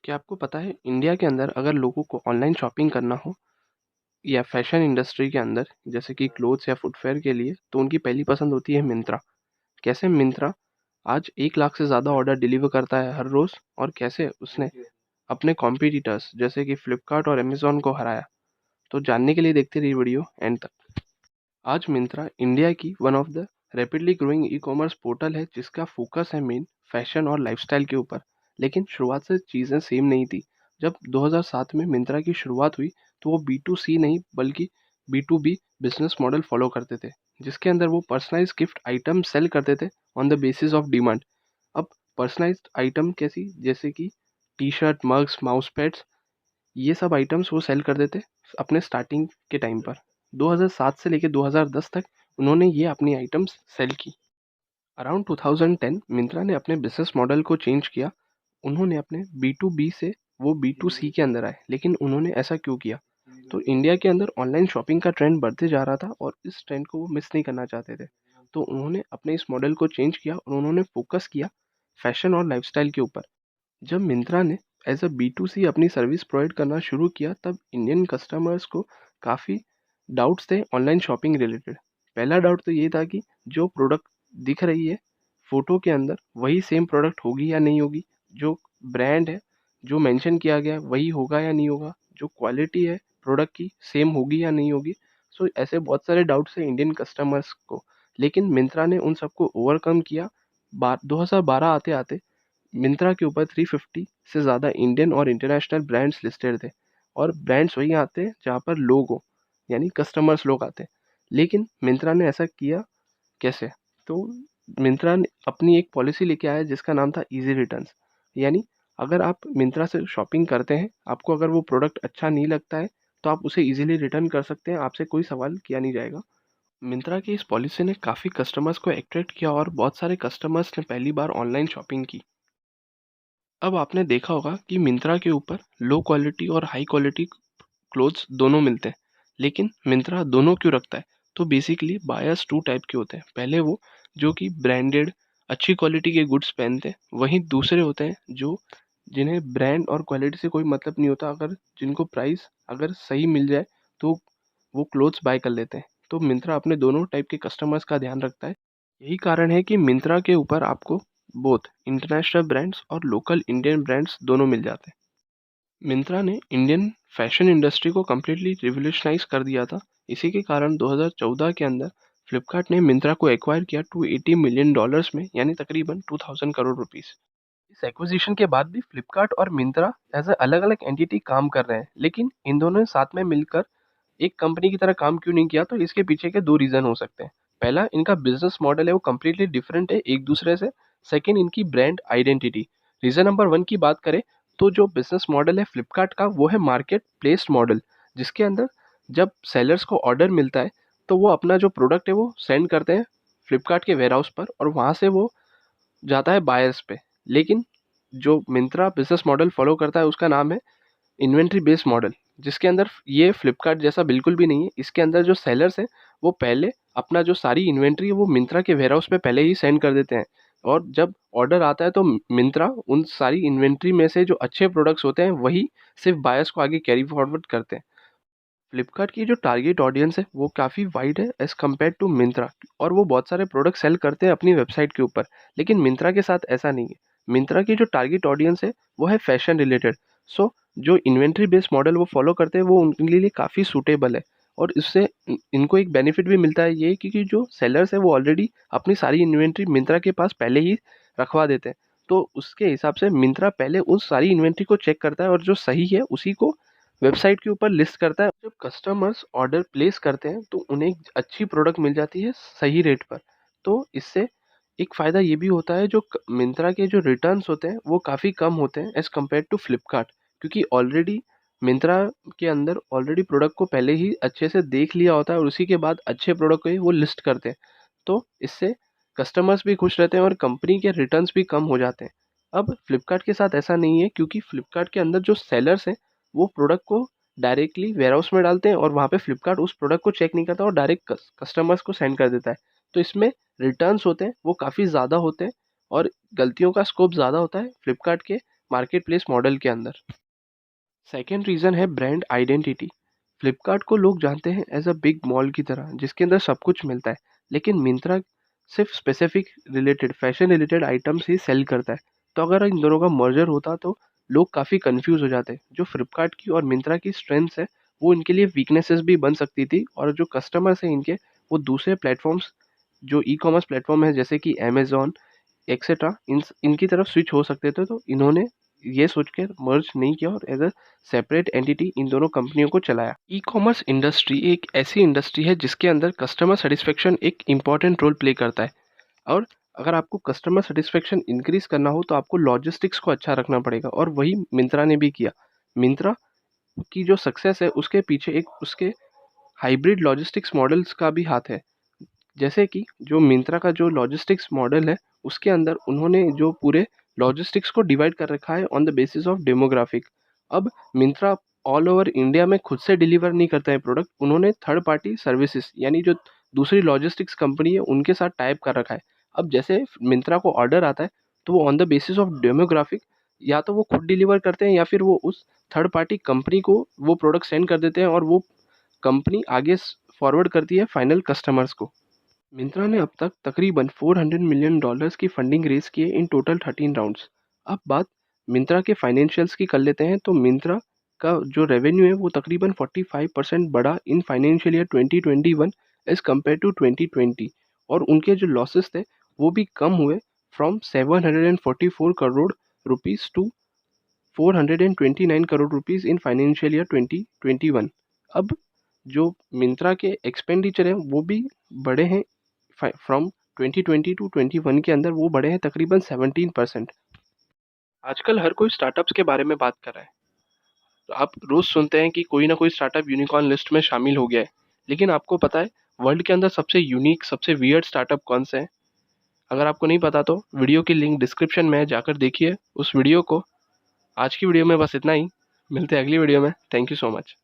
क्या आपको पता है इंडिया के अंदर अगर लोगों को ऑनलाइन शॉपिंग करना हो या फैशन इंडस्ट्री के अंदर जैसे कि क्लोथ्स या फुटवेयर के लिए तो उनकी पहली पसंद होती है मिंत्रा। कैसे मिंत्रा आज 1 लाख से ज़्यादा ऑर्डर डिलीवर करता है हर रोज़ और कैसे उसने अपने कॉम्पिटिटर्स जैसे कि फ्लिपकार्ट और अमेज़न को हराया। तो जानने के लिए देखते रहिए वीडियो एंड तक। आज मिंत्रा इंडिया की one of the rapidly growing e commerce portal है जिसका फोकस है मेन फैशन और लाइफस्टाइल के ऊपर। लेकिन शुरुआत से चीज़ें सेम नहीं थी। जब 2007 में मिंत्रा की शुरुआत हुई तो वो B2C नहीं बल्कि B2B बिजनेस मॉडल फॉलो करते थे, जिसके अंदर वो पर्सनलाइज गिफ्ट आइटम सेल करते थे on the basis of demand. अब पर्सनलाइज्ड आइटम कैसी, जैसे कि T shirt, mugs, mouse pads, ये सब आइटम्स वो सेल करते थे अपने स्टार्टिंग के टाइम पर। 2007 से लेकर 2010 तक उन्होंने ये अपनी आइटम्स सेल की। अराउंड 2010 मिंत्रा ने अपने बिजनेस मॉडल को चेंज किया। उन्होंने अपने B2B से वो B2C के अंदर आए। लेकिन उन्होंने ऐसा क्यों किया? तो इंडिया के अंदर ऑनलाइन शॉपिंग का ट्रेंड बढ़ते जा रहा था और इस ट्रेंड को वो मिस नहीं करना चाहते थे। तो उन्होंने अपने इस मॉडल को चेंज किया और उन्होंने फोकस किया फैशन और लाइफस्टाइल के ऊपर। जब मिंत्रा ने एज अ B2C अपनी सर्विस प्रोवाइड करना शुरू किया तब इंडियन कस्टमर्स को काफ़ी डाउट्स थे ऑनलाइन शॉपिंग रिलेटेड। पहला डाउट तो ये था कि जो प्रोडक्ट दिख रही है फ़ोटो के अंदर वही सेम प्रोडक्ट होगी या नहीं होगी, जो ब्रांड है जो मेंशन किया गया है वही होगा या नहीं होगा, जो क्वालिटी है प्रोडक्ट की सेम होगी या नहीं होगी। सो ऐसे बहुत सारे डाउट्स हैं इंडियन कस्टमर्स को। लेकिन मिंत्रा ने उन सबको ओवरकम किया। 2012 आते आते मिंत्रा के ऊपर 350 से ज़्यादा इंडियन और इंटरनेशनल ब्रांड्स लिस्टेड थे। और ब्रांड्स वही आते हैं जहाँ पर लोग हो, यानी कस्टमर्स लोग आते हैं। लेकिन मिंत्रा ने ऐसा किया कैसे? तो मिंत्रा ने अपनी एक पॉलिसी लेके आया जिसका नाम था इजी रिटर्न्स। यानी अगर आप मिंत्रा से शॉपिंग करते हैं, आपको अगर वो प्रोडक्ट अच्छा नहीं लगता है तो आप उसे इजीली रिटर्न कर सकते हैं, आपसे कोई सवाल किया नहीं जाएगा। मिंत्रा की इस पॉलिसी ने काफ़ी कस्टमर्स को अट्रैक्ट किया और बहुत सारे कस्टमर्स ने पहली बार ऑनलाइन शॉपिंग की। अब आपने देखा होगा कि मिंत्रा के ऊपर लो क्वालिटी और हाई क्वालिटी क्लोथ्स दोनों मिलते हैं। लेकिन मिंत्रा दोनों क्यों रखता है? तो बेसिकली बायर्स टू टाइप के होते हैं। पहले वो जो कि ब्रांडेड अच्छी क्वालिटी के गुड्स पहनते हैं, वहीं दूसरे होते हैं जो जिन्हें ब्रांड और क्वालिटी से कोई मतलब नहीं होता, अगर जिनको प्राइस अगर सही मिल जाए तो वो क्लोथ्स बाय कर लेते हैं। तो मिंत्रा अपने दोनों टाइप के कस्टमर्स का ध्यान रखता है। यही कारण है कि मिंत्रा के ऊपर आपको बोथ इंटरनेशनल ब्रांड्स और लोकल इंडियन ब्रांड्स दोनों मिल जाते हैं। मिंत्रा ने इंडियन फैशन इंडस्ट्री को कम्प्लीटली रिवोल्यूशनाइज कर दिया था। इसी के कारण 2014 के अंदर फ्लिपकार्ट ने मिंत्रा को एक्वायर किया $280 मिलियन में, यानी तकरीबन 2000 करोड़ रुपीस। इस एक्विजिशन के बाद भी फ्लिपकार्ट और मिंत्रा एज अ अलग अलग एंटिटी काम कर रहे हैं, लेकिन इन दोनों ने साथ में मिलकर एक कंपनी की तरह काम क्यों नहीं किया? तो इसके पीछे के दो रीजन हो सकते हैं। पहला, इनका बिजनेस मॉडल है वो कम्प्लीटली डिफरेंट है एक दूसरे से। सेकंड, इनकी ब्रांड आइडेंटिटी। रीजन नंबर 1 की बात करें तो जो बिजनेस मॉडल है फ्लिपकार्ट का वो है मार्केट प्लेस्ड मॉडल, जिसके अंदर जब सेलर्स को ऑर्डर मिलता है तो वो अपना जो प्रोडक्ट है वो सेंड करते हैं फ्लिपकार्ट के वेयर हाउस पर और वहाँ से वो जाता है बायर्स पे। लेकिन जो मिंत्रा बिजनेस मॉडल फॉलो करता है उसका नाम है इन्वेंट्री बेस्ड मॉडल, जिसके अंदर ये फ्लिपकार्ट जैसा बिल्कुल भी नहीं है। इसके अंदर जो सेलर्स हैं वो पहले अपना जो सारी इन्वेंट्री है वो मिंत्रा के वेयर हाउस पे पहले ही सेंड कर देते हैं। और जब ऑर्डर आता है तो मिंत्रा उन सारी इन्वेंट्री में से जो अच्छे प्रोडक्ट्स होते हैं वही सिर्फ बायर्स को आगे कैरी फॉरवर्ड करते हैं। फ्लिपकार्ट की जो टारगेट ऑडियंस है वो काफ़ी वाइड है एज़ कम्पेयर टू मिंत्रा। और वो बहुत सारे प्रोडक्ट सेल करते हैं अपनी वेबसाइट के ऊपर। लेकिन मिंत्रा के साथ ऐसा नहीं है। मिंत्रा की जो टारगेट ऑडियंस है वो है फैशन रिलेटेड। सो जो इन्वेंट्री बेस्ड मॉडल वो फॉलो करते हैं वो उनके लिए काफ़ी सूटेबल है। और इससे इनको एक बेनिफिट भी मिलता है ये, क्योंकि जो सेलर्स है वो ऑलरेडी अपनी सारी इन्वेंट्री मिंत्रा के पास पहले ही रखवा देते हैं। तो उसके हिसाब से मिंत्रा पहले उस सारी इन्वेंट्री को चेक करता है और जो सही है उसी को वेबसाइट के ऊपर लिस्ट करता है। जब कस्टमर्स ऑर्डर प्लेस करते हैं तो उन्हें एक अच्छी प्रोडक्ट मिल जाती है सही रेट पर। तो इससे एक फ़ायदा ये भी होता है, जो मिंत्रा के जो रिटर्न्स होते हैं वो काफ़ी कम होते हैं एज़ कम्पेयर टू फ्लिपकार्ट, क्योंकि ऑलरेडी मिंत्रा के अंदर ऑलरेडी प्रोडक्ट को पहले ही अच्छे से देख लिया होता है और उसी के बाद अच्छे प्रोडक्ट को ही वो लिस्ट करते हैं। तो इससे कस्टमर्स भी खुश रहते हैं और कंपनी के रिटर्न्स भी कम हो जाते हैं। अब फ्लिपकार्ट के साथ ऐसा नहीं है, क्योंकि फ्लिपकार्ट के अंदर जो सेलर्स हैं वो प्रोडक्ट को डायरेक्टली वेयरहाउस में डालते हैं और वहाँ पे फ्लिपकार्ट उस प्रोडक्ट को चेक नहीं करता और डायरेक्ट कस्टमर्स को सेंड कर देता है। तो इसमें रिटर्न्स होते हैं वो काफ़ी ज़्यादा होते हैं और गलतियों का स्कोप ज़्यादा होता है फ्लिपकार्ट के मार्केट प्लेस मॉडल के अंदर। सेकेंड रीज़न है ब्रांड आइडेंटिटी। फ्लिपकार्ट को लोग जानते हैं एज अ बिग मॉल की तरह जिसके अंदर सब कुछ मिलता है, लेकिन मिंत्रा सिर्फ specific related fashion related items ही सेल करता है। तो अगर इन दोनों का मर्जर होता तो लोग काफ़ी कंफ्यूज हो जाते। जो फ्लिपकार्ट की और मिंत्रा की स्ट्रेंथ्स है वो इनके लिए वीकनेसेस भी बन सकती थी, और जो कस्टमर्स हैं इनके वो दूसरे प्लेटफॉर्म्स जो ई कॉमर्स प्लेटफॉर्म है जैसे कि अमेजोन एक्सेट्रा इनकी तरफ स्विच हो सकते थे। तो इन्होंने ये सोच के मर्ज नहीं किया और as a separate entity in दोनों कंपनियों को चलाया। ई कॉमर्स इंडस्ट्री एक ऐसी इंडस्ट्री है जिसके अंदर कस्टमर सेटिस्फेक्शन एक इम्पॉर्टेंट रोल प्ले करता है। और अगर आपको कस्टमर सेटिस्फेक्शन इंक्रीज करना हो तो आपको लॉजिस्टिक्स को अच्छा रखना पड़ेगा, और वही मिंत्रा ने भी किया। मिंत्रा की जो सक्सेस है उसके पीछे एक उसके हाइब्रिड लॉजिस्टिक्स मॉडल्स का भी हाथ है। जैसे कि जो मिंत्रा का जो लॉजिस्टिक्स मॉडल है उसके अंदर उन्होंने जो पूरे लॉजिस्टिक्स को डिवाइड कर रखा है on the basis of demographic. अब मिंत्रा ऑल ओवर इंडिया में खुद से डिलीवर नहीं करता है प्रोडक्ट, उन्होंने थर्ड पार्टी सर्विसेज यानी जो दूसरी लॉजिस्टिक्स कंपनी है उनके साथ टाइप कर रखा है। अब जैसे मिंत्रा को ऑर्डर आता है तो वो on the basis of demographic या तो वो खुद डिलीवर करते हैं या फिर वो उस थर्ड पार्टी कंपनी को वो प्रोडक्ट सेंड कर देते हैं, और वो कंपनी आगे फॉरवर्ड करती है फाइनल कस्टमर्स को। मिंत्रा ने अब तक तकरीबन $400 मिलियन की फंडिंग रेज की है इन टोटल 13 राउंड्स। अब बात मिंत्रा के फाइनेंशियल्स की कर लेते हैं, तो मिंत्रा का जो रेवेन्यू है वो तकरीबन 45% बढ़ा in financial year 2021 as compared to 2020, और उनके जो लॉसेस थे वो भी कम हुए from 744 crore rupees to 429 crore rupees in financial year 2021। अब जो मिंत्रा के एक्सपेंडिचर हैं वो भी बढ़े हैं फ्रॉम 2020 टू 21 के अंदर, वो बढ़े हैं तकरीबन 17%। आजकल हर कोई स्टार्टअप्स के बारे में बात कर रहा है। तो आप रोज सुनते हैं कि कोई ना कोई स्टार्टअप यूनिकॉर्न लिस्ट में शामिल हो गया है, लेकिन आपको पता है वर्ल्ड के अंदर सबसे यूनिक सबसे वियर्ड स्टार्टअप कौन से हैं? अगर आपको नहीं पता तो वीडियो की लिंक डिस्क्रिप्शन में है, जाकर देखिए उस वीडियो को। आज की वीडियो में बस इतना ही, मिलते हैं अगली वीडियो में। Thank you so much.